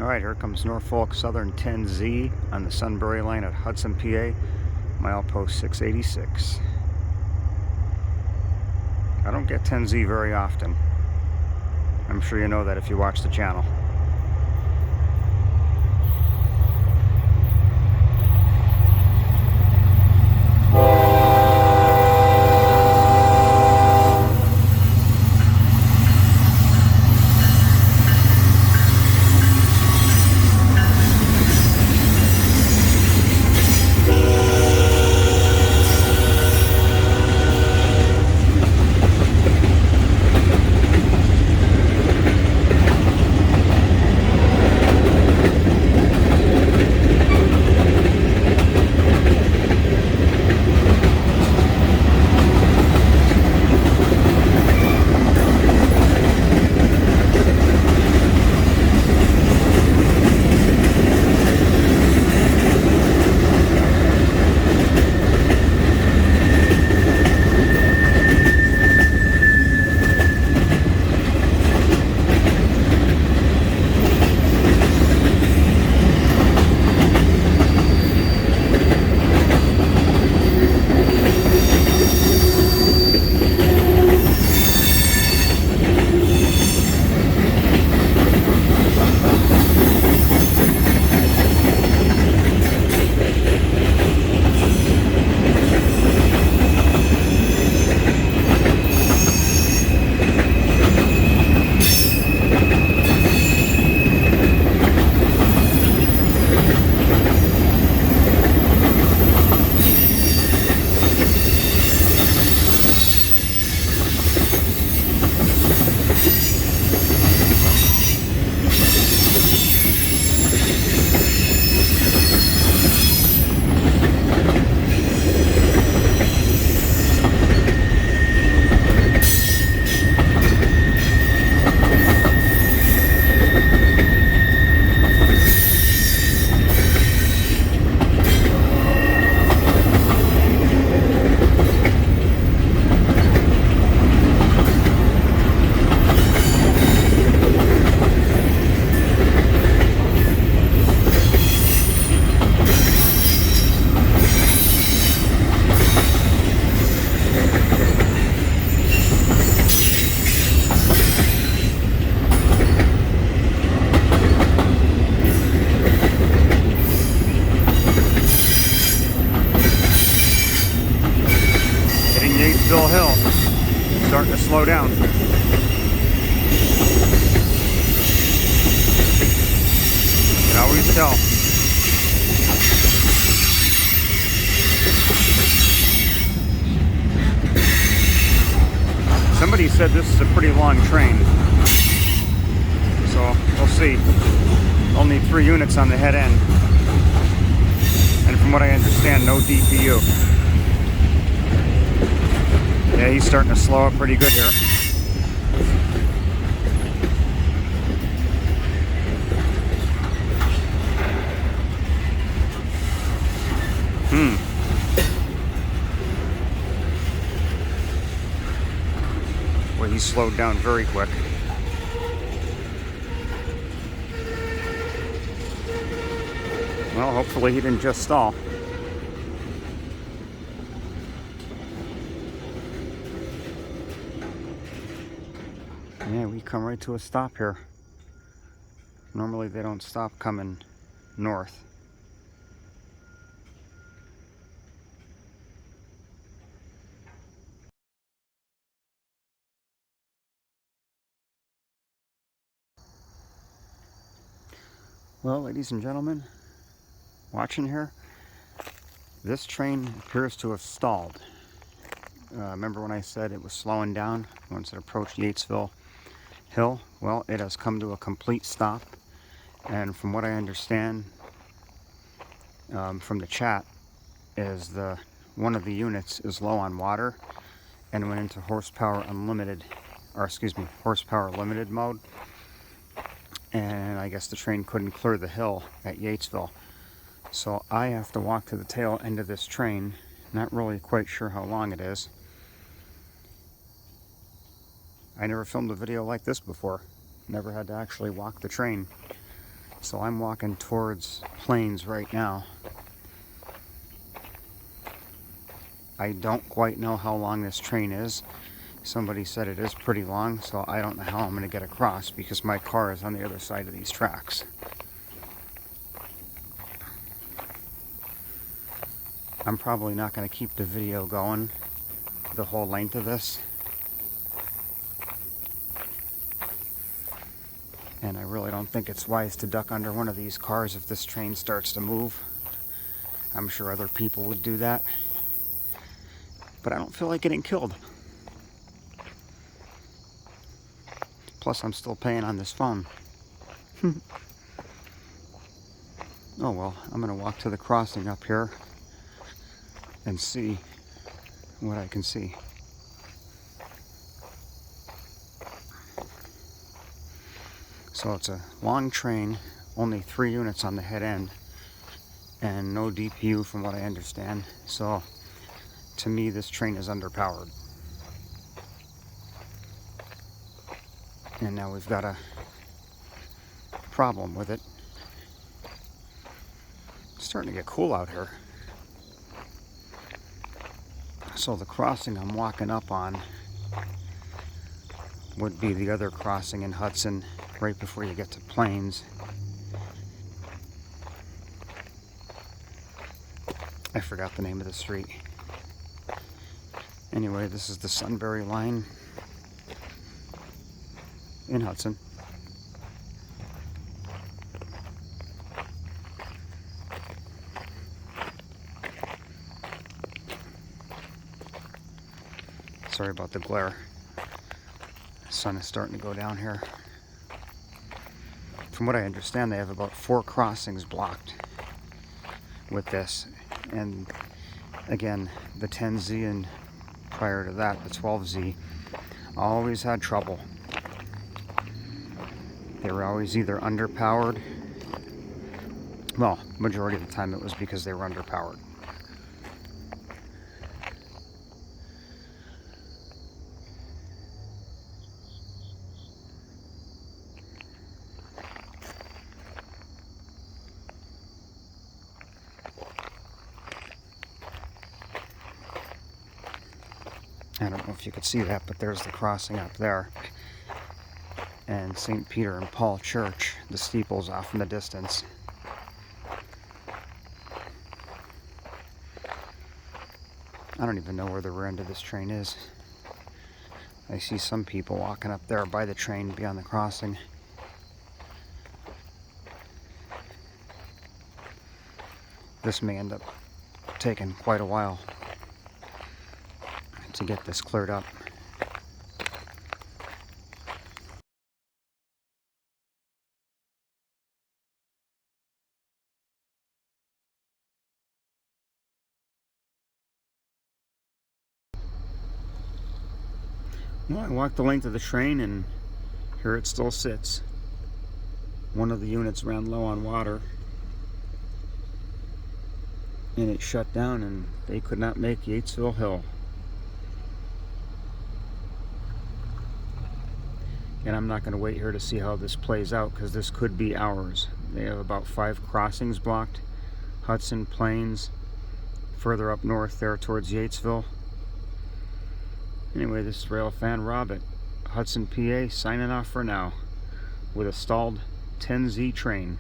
Alright, here comes Norfolk Southern 10Z on the Sunbury Line at Hudson Pa, milepost 686. I don't get 10Z very often. I'm sure you know that if you watch the channel. Yatesville Hill, starting to slow down. You can always tell. Somebody said this is a pretty long train, so we'll see. Only 3 units on the head end, and from what I understand, no DPU. Yeah, he's starting to slow up pretty good here. Well, he slowed down very quick. Well, hopefully he didn't just stall. Yeah, we come right to a stop here. Normally they don't stop coming north. Well, ladies and gentlemen, watching here, this train appears to have stalled. Remember when I said it was slowing down once it approached Yatesville Hill? Well, it has come to a complete stop, and from what I understand from the chat is one of the units is low on water and went into horsepower limited mode, and I guess the train couldn't clear the hill at Yatesville. So I have to walk to the tail end of this train. Not really quite sure how long it is. I never filmed a video like this before. Never had to actually walk the train. So I'm walking towards Plains right now. I don't quite know how long this train is. Somebody said it is pretty long, so I don't know how I'm going to get across because my car is on the other side of these tracks. I'm probably not going to keep the video going the whole length of this. And I really don't think it's wise to duck under one of these cars if this train starts to move. I'm sure other people would do that. But I don't feel like getting killed. Plus, I'm still paying on this phone. Oh well, I'm going to walk to the crossing up here and see what I can see. So it's a long train, only 3 units on the head end, and no DPU from what I understand. So to me, this train is underpowered. And now we've got a problem with it. It's starting to get cool out here. So the crossing I'm walking up on would be the other crossing in Hudson, right before you get to Plains. I forgot the name of the street. Anyway, this is the Sunbury Line in Hudson. Sorry about the glare. The sun is starting to go down here. From what I understand, they have about 4 crossings blocked with this. And again, the 10Z and prior to that, the 12Z, always had trouble. They were always either underpowered. Well, majority of the time it was because they were underpowered. I don't know if you could see that, but there's the crossing up there. And St. Peter and Paul Church, the steeple's off in the distance. I don't even know where the rear end of this train is. I see some people walking up there by the train beyond the crossing. This may end up taking quite a while to get this cleared up. Well, I walked the length of the train and here it still sits. One of the units ran low on water and it shut down and they could not make Yatesville Hill. And I'm not going to wait here to see how this plays out because this could be hours. They have about 5 crossings blocked. Hudson, Plains, further up north there towards Yatesville. Anyway, this is RailFan Rob at Hudson, PA, signing off for now with a stalled 10Z train.